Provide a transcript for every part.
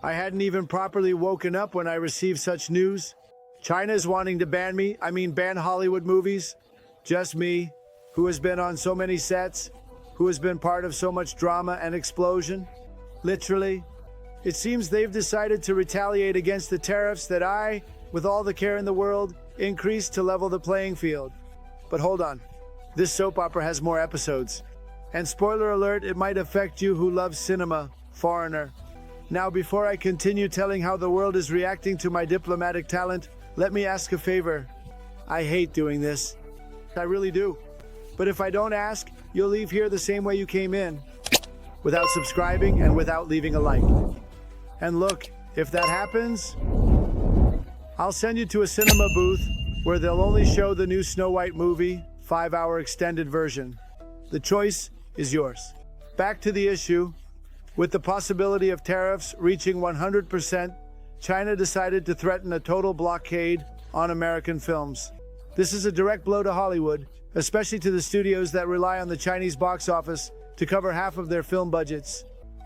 I hadn't even properly woken up when I received such news. China is wanting to ban Hollywood movies. Just me, who has been on so many sets, who has been part of so much drama and explosion. Literally, it seems they've decided to retaliate against the tariffs that I, with all the care in the world, increased to level the playing field. But hold on, this soap opera has more episodes. And spoiler alert, it might affect you who love cinema, foreigner. Now, before I continue telling how the world is reacting to my diplomatic talent, let me ask a favor. I hate doing this. I really do. But if I don't ask, you'll leave here the same way you came in, without subscribing and without leaving a like. And look, if that happens, I'll send you to a cinema booth where they'll only show the new Snow White movie, 5-hour extended version. The choice is yours. Back to the issue. With the possibility of tariffs reaching 100%, China decided to threaten a total blockade on American films. This is a direct blow to Hollywood, especially to the studios that rely on the Chinese box office to cover half of their film budgets.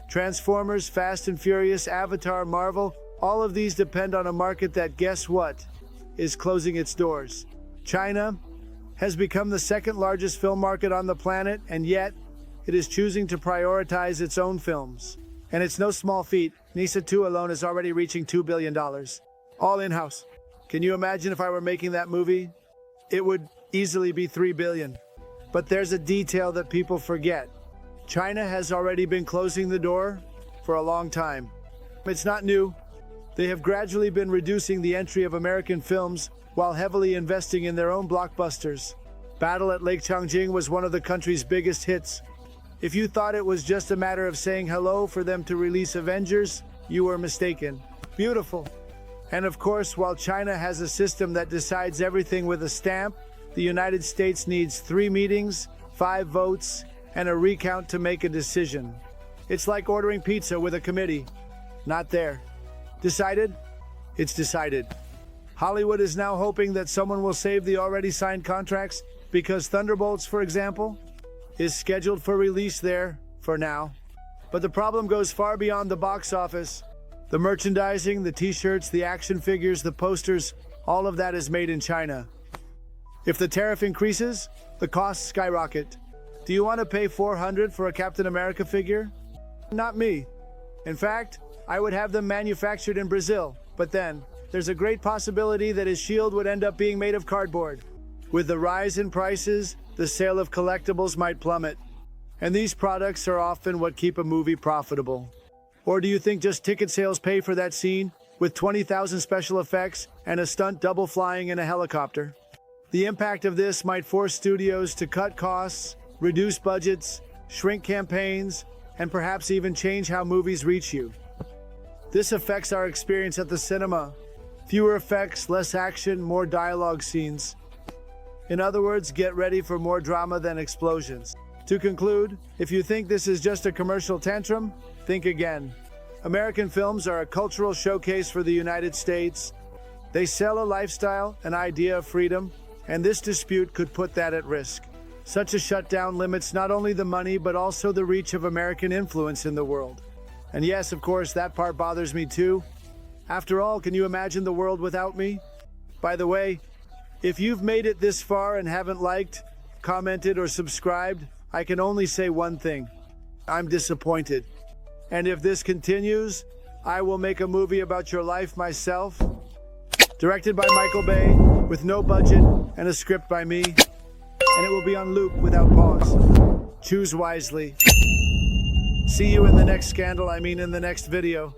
Transformers, Fast and Furious, Avatar, Marvel, all of these depend on a market that, guess what, is closing its doors. China has become the second largest film market on the planet, and yet it is choosing to prioritize its own films. And it's no small feat. NISA 2 alone is already reaching $2 billion. All in-house. Can you imagine if I were making that movie? It would easily be $3 billion. But there's a detail that people forget. China has already been closing the door for a long time. It's not new. They have gradually been reducing the entry of American films while heavily investing in their own blockbusters. Battle at Lake Changjing was one of the country's biggest hits. If you thought it was just a matter of saying hello for them to release Avengers, you were mistaken. Beautiful. And of course, while China has a system that decides everything with a stamp, the United States needs 3 meetings, 5 votes, and a recount to make a decision. It's like ordering pizza with a committee. Not there. Decided? It's decided. Hollywood is now hoping that someone will save the already signed contracts because Thunderbolts, for example, is scheduled for release there for now. But the problem goes far beyond the box office. The merchandising, the t-shirts, the action figures, the posters, all of that is made in China. If the tariff increases, the costs skyrocket. Do you want to pay $400 for a Captain America figure? Not me. In fact, I would have them manufactured in Brazil, but then there's a great possibility that his shield would end up being made of cardboard. With the rise in prices, the sale of collectibles might plummet. And these products are often what keep a movie profitable. Or do you think just ticket sales pay for that scene with 20,000 special effects and a stunt double flying in a helicopter? The impact of this might force studios to cut costs, reduce budgets, shrink campaigns, and perhaps even change how movies reach you. This affects our experience at the cinema. Fewer effects, less action, more dialogue scenes. In other words, get ready for more drama than explosions. To conclude, if you think this is just a commercial tantrum, think again. American films are a cultural showcase for the United States. They sell a lifestyle, an idea of freedom, and this dispute could put that at risk. Such a shutdown limits not only the money, but also the reach of American influence in the world. And yes, of course, that part bothers me too. After all, can you imagine the world without me? By the way, if you've made it this far and haven't liked, commented, or subscribed, I can only say one thing. I'm disappointed. And if this continues, I will make a movie about your life myself. Directed by Michael Bay, with no budget, and a script by me. And it will be on loop without pause. Choose wisely. See you in the next scandal, in the next video.